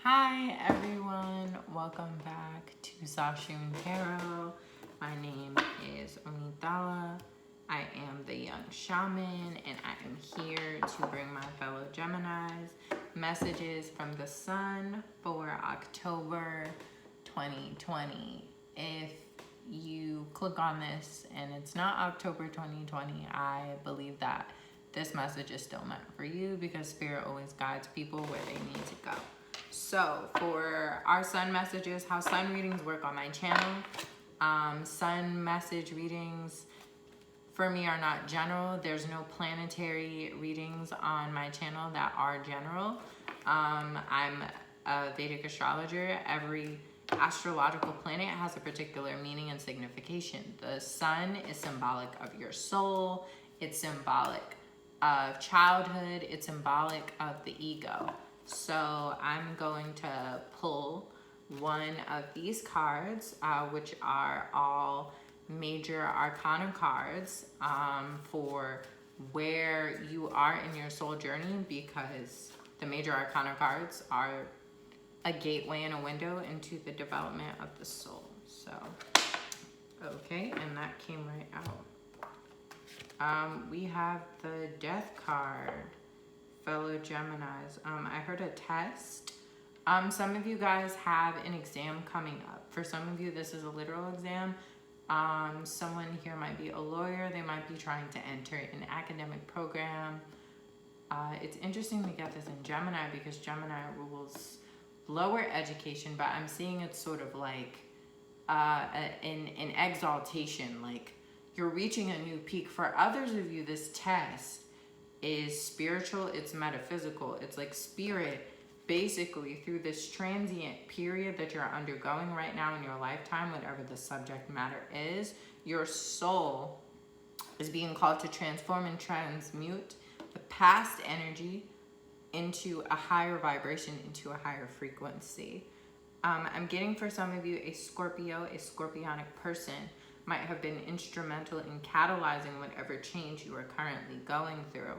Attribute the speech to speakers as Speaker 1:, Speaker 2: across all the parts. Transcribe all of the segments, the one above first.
Speaker 1: Hi everyone, welcome back to Sashoon Tarot. My name is Onithala. I am the Young Shaman and I am here to bring my fellow Geminis messages from the sun for October 2020. If you click on this and it's not October 2020, I believe that this message is still meant for you because Spirit always guides people where they need to go. So for our sun messages, how sun readings work on my channel, sun message readings for me are not general. There's no planetary readings on my channel that are general. I'm a Vedic astrologer. Every astrological planet has a particular meaning and signification. The sun is symbolic of your soul. It's symbolic of childhood. It's symbolic of the ego. So I'm going to pull one of these cards, which are all major arcana cards, for where you are in your soul journey, because the major arcana cards are a gateway and a window into the development of the soul. So, okay, and that came right out. We have the Death card. Fellow Geminis, I heard a test. Some of you guys have an exam coming up. For some of you, this is a literal exam. Someone here might be a lawyer. They might be trying to enter an academic program. It's interesting to get this in Gemini because Gemini rules lower education, but I'm seeing it sort of like in exaltation, like you're reaching a new peak. For others of you, this test is spiritual, it's metaphysical, it's like spirit basically through this transient period that you're undergoing right now in your lifetime, whatever the subject matter is, your soul is being called to transform and transmute the past energy into a higher vibration, into a higher frequency. I'm getting for some of you a Scorpio, a scorpionic person might have been instrumental in catalyzing whatever change you are currently going through.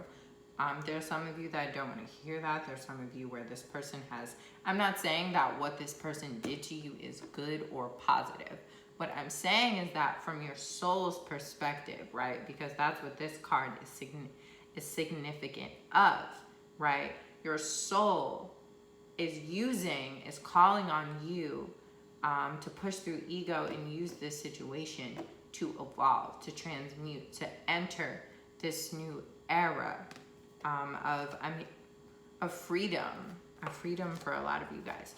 Speaker 1: There's some of you that don't want to hear that. There's some of you where this person has, I'm not saying that what this person did to you is good or positive. What I'm saying is that from your soul's perspective, right? Because that's what this card is significant of, right? Your soul is calling on you to push through ego and use this situation to evolve, to transmute, to enter this new era of freedom for a lot of you guys.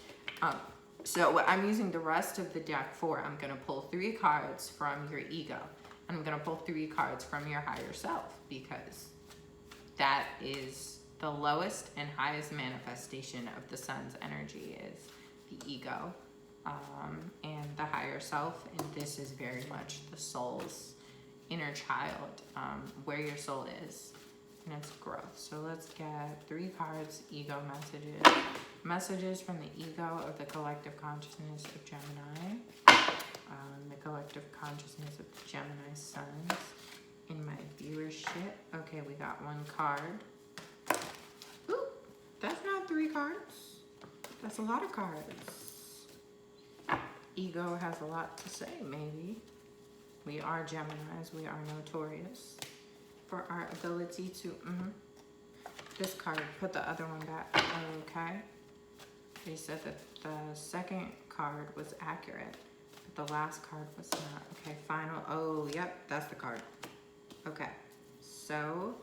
Speaker 1: So what I'm using the rest of the deck for, I'm going to pull 3 cards from your ego. I'm going to pull 3 cards from your higher self, because that is the lowest and highest manifestation of the sun's energy is the ego. And the higher self, and this is very much the soul's inner child, where your soul is in its growth. So let's get 3 cards, ego messages from the ego of the collective consciousness of Gemini, the collective consciousness of the Gemini suns in my viewership. Okay, we got 1 card. Ooh, that's not 3 cards. That's a lot of cards. Ego has a lot to say, maybe. We are Geminis. We are notorious for our ability to... This card, put the other one back. Okay. They said that the second card was accurate, but the last card was not. Okay, final. Oh, yep, that's the card. Okay. So,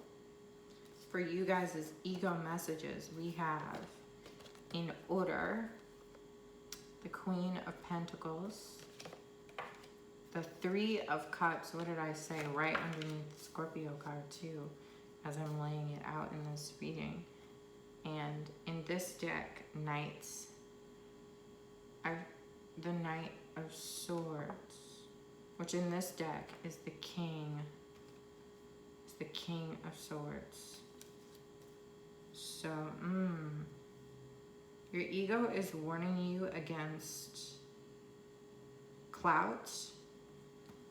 Speaker 1: for you guys' ego messages, we have, in order, the Queen of Pentacles, the 3 of Cups. What did I say? Right underneath the Scorpio card too, as I'm laying it out in this reading. And in this deck, Knights are the Knight of Swords, which in this deck is the King. It's the King of Swords. So, your ego is warning you against clout.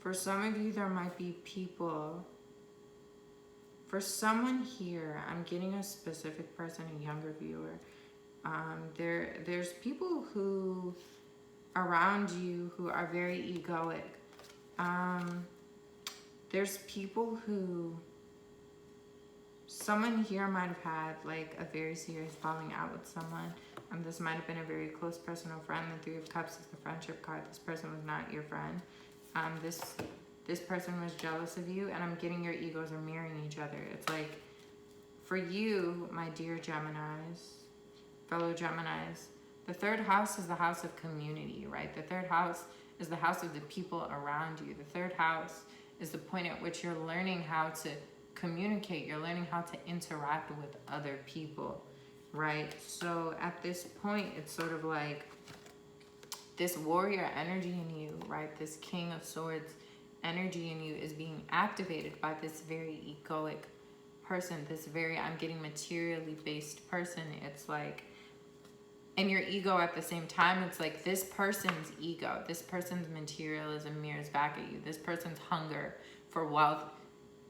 Speaker 1: For some of you, there might be people. For someone here, I'm getting a specific person, a younger viewer. There's people who around you who are very egoic. There's people who, someone here might have had like a very serious falling out with someone. This might have been a very close personal friend. The Three of Cups is the friendship card. This person was not your friend. This person was jealous of you, and I'm getting your egos are mirroring each other. It's like, for you, my dear Geminis, fellow Geminis, the third house is the house of community, right? The third house is the house of the people around you. The third house is the point at which you're learning how to communicate. You're learning how to interact with other people, right? So at this point, it's sort of like this warrior energy in you, right? This King of Swords energy in you is being activated by this very egoic person, this very, I'm getting materially based person. It's like, and your ego at the same time, it's like this person's ego, this person's materialism mirrors back at you. This person's hunger for wealth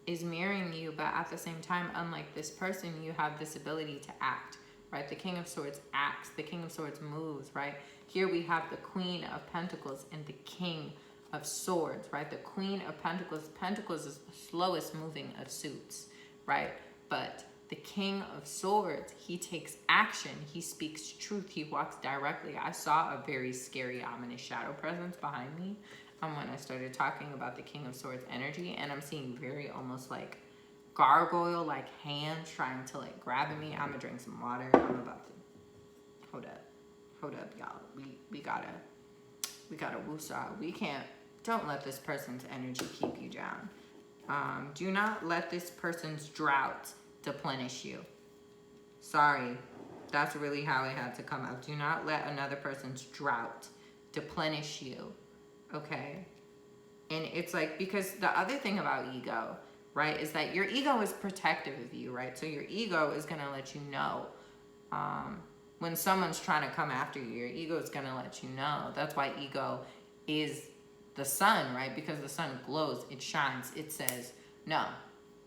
Speaker 1: is mirroring you, but at the same time, unlike this person, you have this ability to act, right? The King of Swords acts, the King of Swords moves, right? Here we have the Queen of Pentacles and the King of Swords, right? The Queen of Pentacles, Pentacles is the slowest moving of suits, right? But the King of Swords, he takes action, he speaks truth, he walks directly. I saw a very scary, ominous shadow presence behind me when I started talking about the King of Swords energy, and I'm seeing very almost like gargoyle-like hands trying to like grab at me. I'm gonna drink some water. I'm about to, hold up, y'all. We gotta woosah. We can't, don't let this person's energy keep you down. Do not let this person's drought deplenish you. Sorry, that's really how it had to come out. Do not let another person's drought deplenish you, okay? And it's like, because the other thing about ego, right, is that your ego is protective of you, right? So your ego is gonna let you know when someone's trying to come after you. Your ego is gonna let you know. That's why ego is the sun, right? Because the sun glows, it shines, it says, no,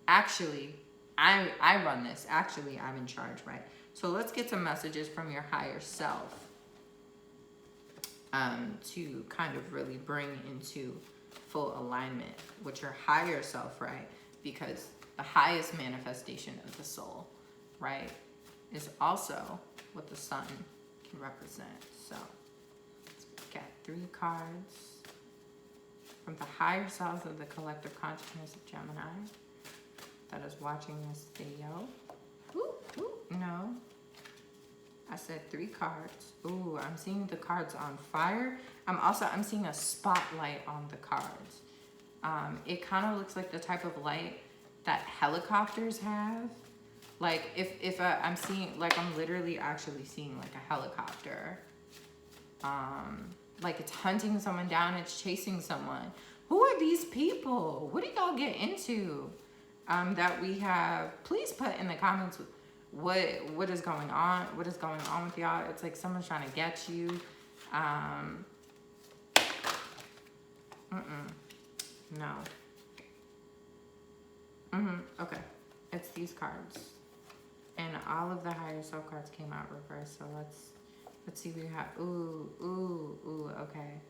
Speaker 1: actually, I run this. Actually, I'm in charge, right? So let's get some messages from your higher self to kind of really bring into full alignment with your higher self, right? Because the highest manifestation of the soul, right, is also what the sun can represent. So let's get 3 cards from the higher selves of the collective consciousness of Gemini that is watching this video. No. I said 3 cards. Ooh, I'm seeing the cards on fire. I'm seeing a spotlight on the cards. It kind of looks like the type of light that helicopters have. Like if I'm seeing, like I'm literally actually seeing like a helicopter. Like it's hunting someone down, it's chasing someone. Who are these people? What do y'all get into? That we have, please put in the comments what is going on. What is going on with y'all? It's like someone's trying to get you. No. Okay. It's these cards. And all of the higher self cards came out reversed. So let's see what we have. Ooh, okay.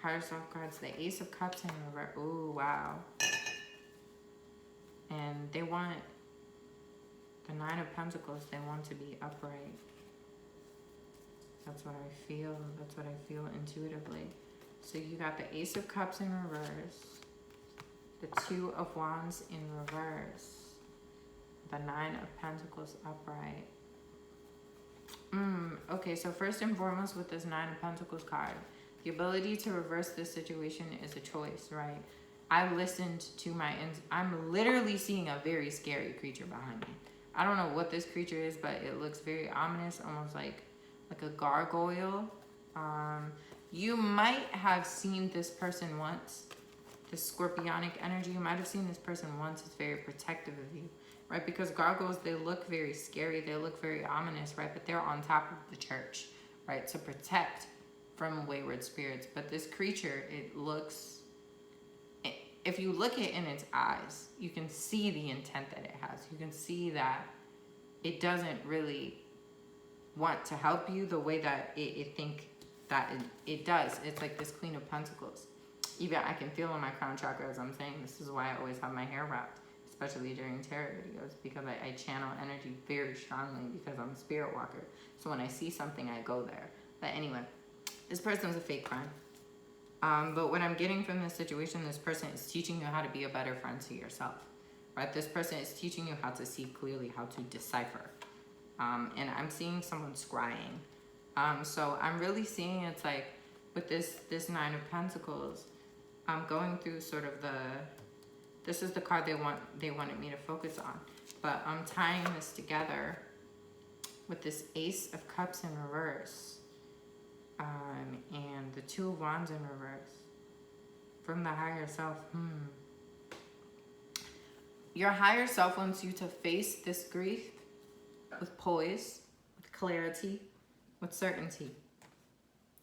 Speaker 1: Higher self cards, the Ace of Cups in reverse. Ooh, wow. And they want the 9 of Pentacles, they want to be upright. That's what I feel. That's what I feel intuitively. So you got the Ace of Cups in reverse, the 2 of Wands in reverse, the 9 of Pentacles upright. Okay, so first and foremost with this 9 of Pentacles card, the ability to reverse this situation is a choice, right? I listened to I'm literally seeing a very scary creature behind me. I don't know what this creature is, but it looks very ominous, almost like a gargoyle. You might have seen this person once, this scorpionic energy. You might have seen this person once. It's very protective of you, right? Because gargoyles, they look very scary. They look very ominous, right? But they're on top of the church, right? To protect from wayward spirits. But this creature, it looks, if you look it in its eyes, you can see the intent that it has. You can see that it doesn't really want to help you the way that it think that it does. It's like this Queen of Pentacles. Even I can feel in my crown chakra as I'm saying. This is why I always have my hair wrapped, especially during tarot videos, because I channel energy very strongly because I'm a spirit walker. So when I see something, I go there. But anyway, this person's a fake friend. But what I'm getting from this situation, this person is teaching you how to be a better friend to yourself, right? This person is teaching you how to see clearly, how to decipher. And I'm seeing someone scrying. So I'm really seeing it's like with this Nine of Pentacles, I'm going through sort of this is the card they wanted me to focus on. But I'm tying this together with this Ace of Cups in reverse. And the Two of Wands in reverse. From the higher self. Your higher self wants you to face this grief with poise, with clarity, with certainty.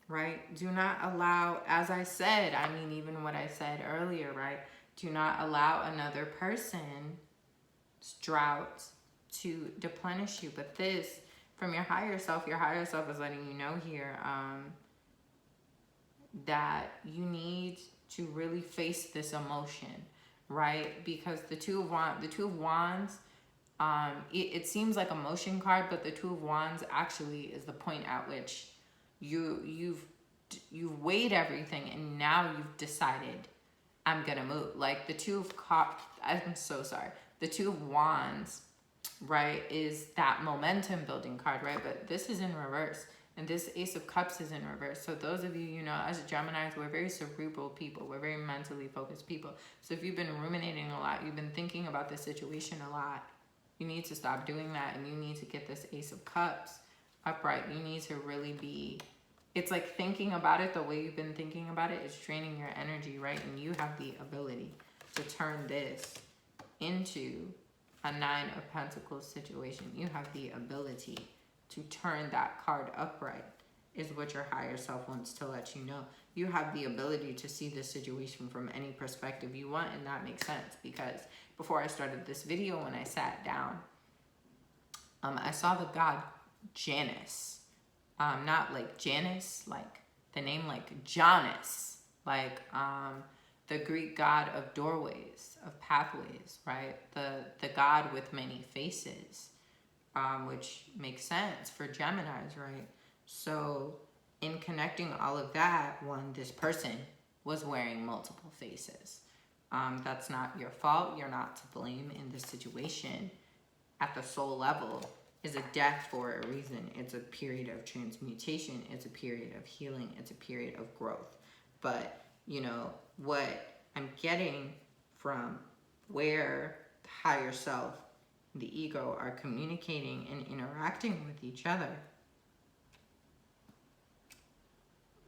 Speaker 1: Right? Do not allow, as I said, I mean, even what I said earlier, right? Do not allow another person's drought to deplenish you. But this, from your higher self is letting you know here that you need to really face this emotion, right? Because the Two of Wands, it seems like a motion card, but the Two of Wands actually is the point at which you've weighed everything and now you've decided I'm gonna move. Like the Two of Cups, I'm so sorry. The Two of Wands, right, is that momentum building card, right? But this is in reverse. And this Ace of Cups is in reverse. So those of you, as Geminis, we're very cerebral people. We're very mentally focused people. So if you've been ruminating a lot, you've been thinking about the situation a lot, you need to stop doing that. And you need to get this Ace of Cups upright. You need to really be, it's like thinking about it the way you've been thinking about it is draining your energy, right? And you have the ability to turn this into a Nine of Pentacles situation. You have the ability to turn that card upright, is what your higher self wants to let you know. You have the ability to see this situation from any perspective you want, and that makes sense because before I started this video, when I sat down, I saw the god Janus. Not like Janus, like the name like Janus, like the Greek god of doorways, of pathways, right? The god with many faces. Which makes sense for Geminis, right? So in connecting all of that, this person was wearing multiple faces. That's not your fault. You're not to blame in this situation. At the soul level is a death for a reason. It's a period of transmutation. It's a period of healing. It's a period of growth. But, what I'm getting from where the higher self, the ego are communicating and interacting with each other,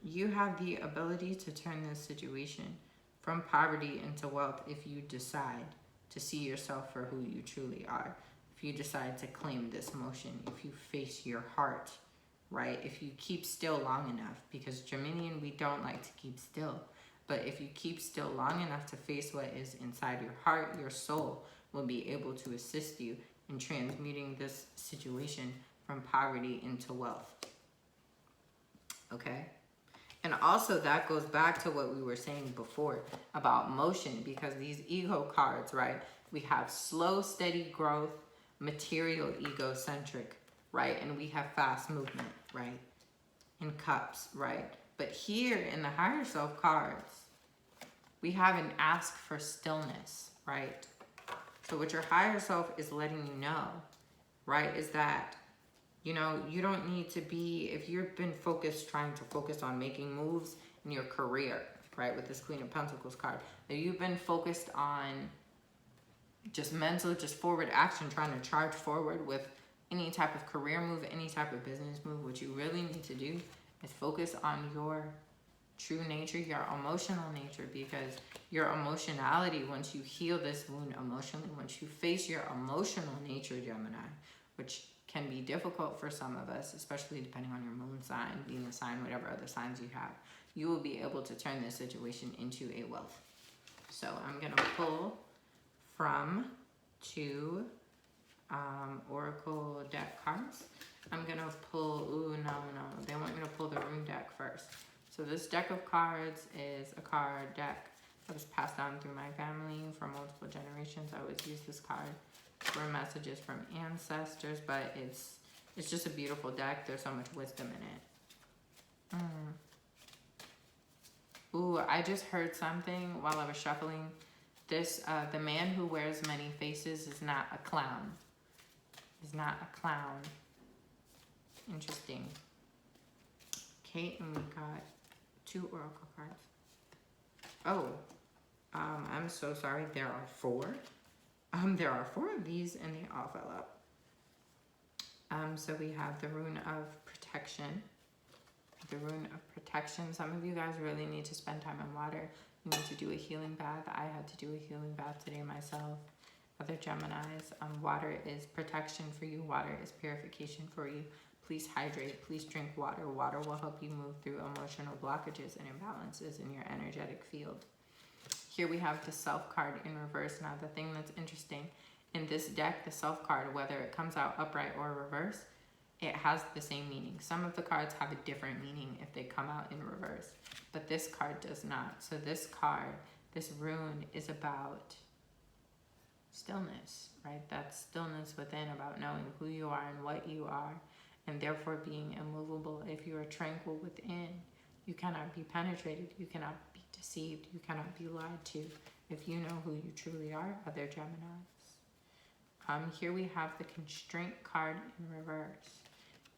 Speaker 1: you have the ability to turn this situation from poverty into wealth if you decide to see yourself for who you truly are. If you decide to claim this emotion, if you face your heart, right? If you keep still long enough, because Geminian, we don't like to keep still. But if you keep still long enough to face what is inside your heart, your soul will be able to assist you in transmuting this situation from poverty into wealth. Okay? And also that goes back to what we were saying before about motion, because these ego cards, right? We have slow, steady growth, material, egocentric, right? And we have fast movement, right? In cups, right? But here in the higher self cards, we have an ask for stillness, right? So what your higher self is letting you know, right, is that, you don't need to be, if you've been trying to focus on making moves in your career, right, with this Queen of Pentacles card, if you've been focused on just forward action, trying to charge forward with any type of career move, any type of business move, what you really need to do is focus on your true nature, your emotional nature, because your emotionality, once you heal this wound emotionally, once you face your emotional nature, Gemini, which can be difficult for some of us, especially depending on your moon sign, Venus sign, whatever other signs you have, you will be able to turn this situation into a wealth. So I'm going to pull from two Oracle deck cards. I'm going to pull, ooh, no. They want me to pull the rune deck first. So this deck of cards is a card deck that was passed down through my family for multiple generations. I always use this card for messages from ancestors, but it's just a beautiful deck. There's so much wisdom in it. Ooh, I just heard something while I was shuffling. This, the man who wears many faces is not a clown. Is not a clown. Interesting. Okay, and we got 2 oracle cards. Oh, I'm so sorry. There are 4. There are 4 of these, and they all fell out. So we have the rune of protection. The rune of protection. Some of you guys really need to spend time in water. You need to do a healing bath. I had to do a healing bath today myself. Other Geminis, water is protection for you. Water is purification for you. Please hydrate. Please drink water. Water will help you move through emotional blockages and imbalances in your energetic field. Here we have the Self card in reverse. Now the thing that's interesting, in this deck, the Self card, whether it comes out upright or reverse, it has the same meaning. Some of the cards have a different meaning if they come out in reverse, but this card does not. So this card, this rune, is about stillness, right? That's stillness within, about knowing who you are and what you are, and therefore being immovable. If you are tranquil within, you cannot be penetrated, you cannot be deceived, you cannot be lied to. If you know who you truly are, other Geminis. Here we have the constraint card in reverse.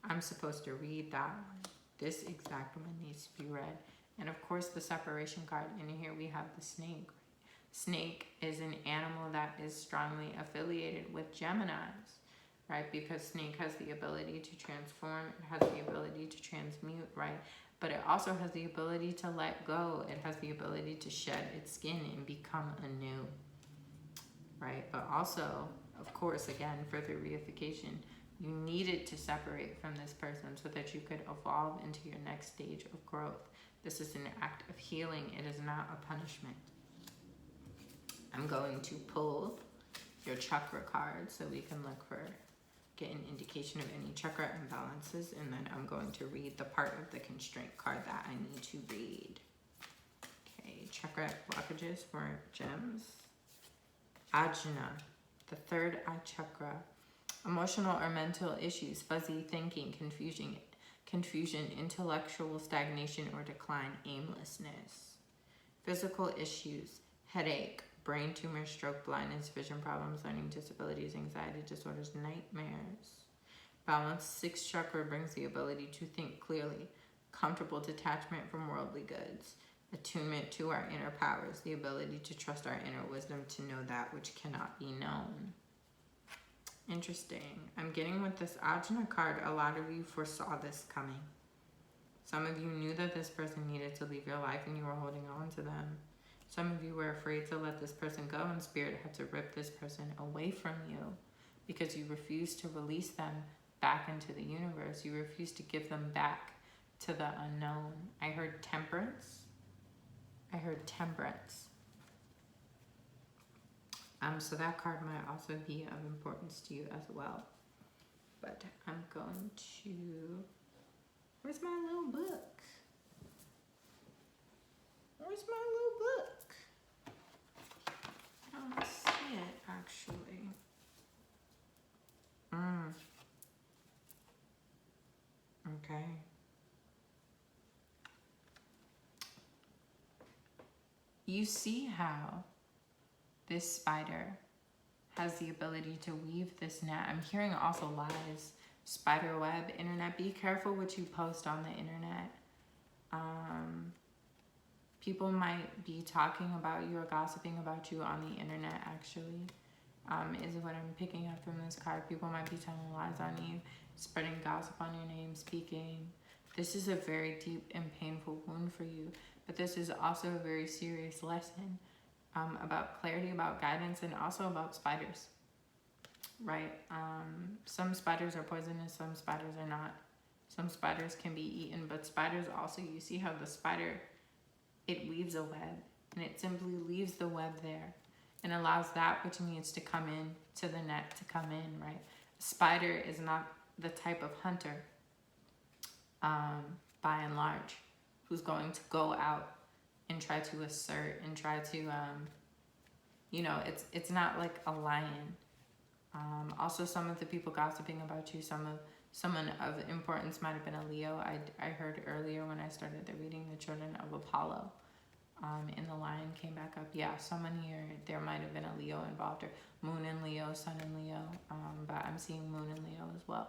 Speaker 1: I'm supposed to read that one. This exact one needs to be read. And of course the separation card. And here we have the snake. Snake is an animal that is strongly affiliated with Geminis, right? Because snake has the ability to transform. It has the ability to transmute, right? But it also has the ability to let go. It has the ability to shed its skin and become anew, right? But also, of course, again, further reification. You needed to separate from this person so that you could evolve into your next stage of growth. This is an act of healing. It is not a punishment. I'm going to pull your chakra card so we can look for, get an indication of any chakra imbalances, and then I'm going to read the part of the constraint card that I need to read. Okay, chakra blockages for gems. Ajna, the third eye chakra. Emotional or mental issues, fuzzy thinking, confusion, intellectual stagnation or decline, aimlessness. Physical issues, headache, brain tumor, stroke, blindness, vision problems, learning disabilities, anxiety disorders, nightmares. Balance, 6th chakra brings the ability to think clearly, comfortable detachment from worldly goods, attunement to our inner powers, the ability to trust our inner wisdom to know that which cannot be known. Interesting. I'm getting with this Ajna card, a lot of you foresaw this coming. Some of you knew that this person needed to leave your life and you were holding on to them. Some of you were afraid to let this person go and Spirit had to rip this person away from you because you refused to release them back into the universe. You refused to give them back to the unknown. I heard temperance. So that card might also be of importance to you as well. But I'm going to... Where's my little book? Where's my little book? I don't see it, actually. Okay. You see how this spider has the ability to weave this net. I'm hearing also lies, spider web, internet. Be careful what you post on the internet. People might be talking about you or gossiping about you on the internet, actually, is what I'm picking up from this card. People might be telling lies on you, spreading gossip on your name, speaking. This is a very deep and painful wound for you, but this is also a very serious lesson about clarity, about guidance, and also about spiders, right? Some spiders are poisonous, some spiders are not. Some spiders can be eaten, but spiders also, you see how the spider, it weaves a web, and it simply leaves the web there and allows that which needs to come in to the net to come in, right? A spider is not the type of hunter, by and large, who's going to go out and try to assert and try to, you know, it's not like a lion. Also, some of the people gossiping about you, someone of importance might have been a Leo. I heard earlier when I started the reading, the children of Apollo, and the lion came back up. Yeah, someone here, there might have been a Leo involved, or moon in Leo, sun in Leo, but I'm seeing moon in Leo as well.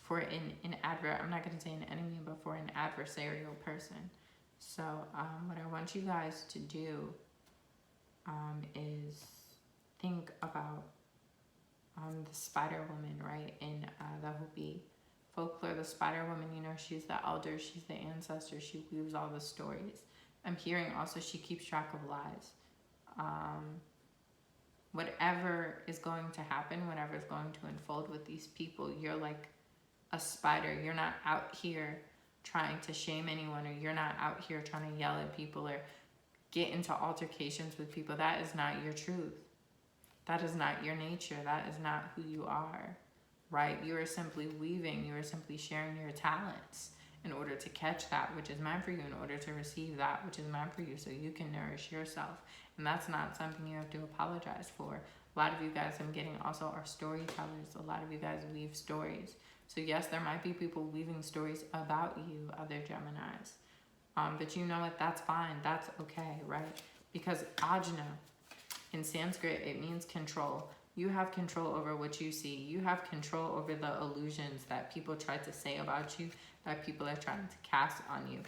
Speaker 1: For an I'm not going to say an enemy, but for an adversarial person. So what I want you guys to do is think about the spider woman, right? In the Hopi folklore, the spider woman, you know, she's the elder, she's the ancestor, she weaves all the stories. I'm hearing also she keeps track of lies. Whatever is going to happen, whatever is going to unfold with these people, you're like a spider. You're not out here trying to shame anyone, or you're not out here trying to yell at people or get into altercations with people. That is not your truth. That is not your nature. That is not who you are, right? You are simply weaving. You are simply sharing your talents in order to catch that which is meant for you, in order to receive that which is meant for you, so you can nourish yourself. And that's not something you have to apologize for. A lot of you guys, I'm getting, also are storytellers. A lot of you guys weave stories. So yes, there might be people weaving stories about you, other Geminis. But you know what? That's fine. That's okay, right? Because ajna, in Sanskrit, it means control. You have control over what you see. You have control over the illusions that people try to say about you, that people are trying to cast on you.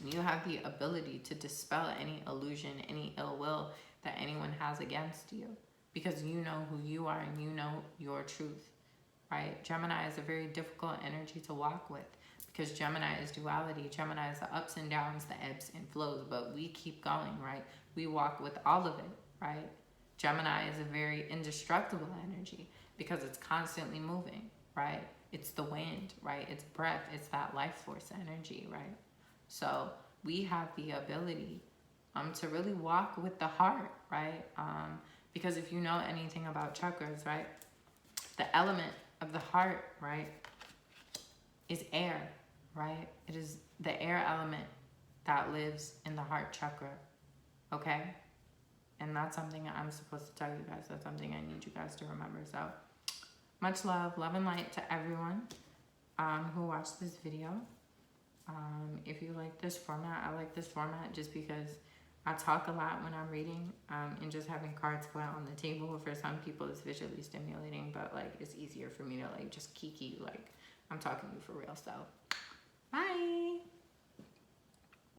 Speaker 1: You have the ability to dispel any illusion, any ill will that anyone has against you, because you know who you are and you know your truth, right? Gemini is a very difficult energy to walk with, because Gemini is duality. Gemini is the ups and downs, the ebbs and flows, but we keep going, right? We walk with all of it, right? Gemini is a very indestructible energy because it's constantly moving, right? It's the wind, right? It's breath. It's that life force energy, right? So we have the ability to really walk with the heart, right? Because if you know anything about chakras, right, the element of the heart, right, is air, right? It is the air element that lives in the heart chakra, okay? And that's something I'm supposed to tell you guys. That's something I need you guys to remember. So much love and light to everyone who watched this video. If you like this format, I like this format just because I talk a lot when I'm reading, and just having cards go out on the table for some people is visually stimulating, but like it's easier for me to like just kiki, like I'm talking to you for real. So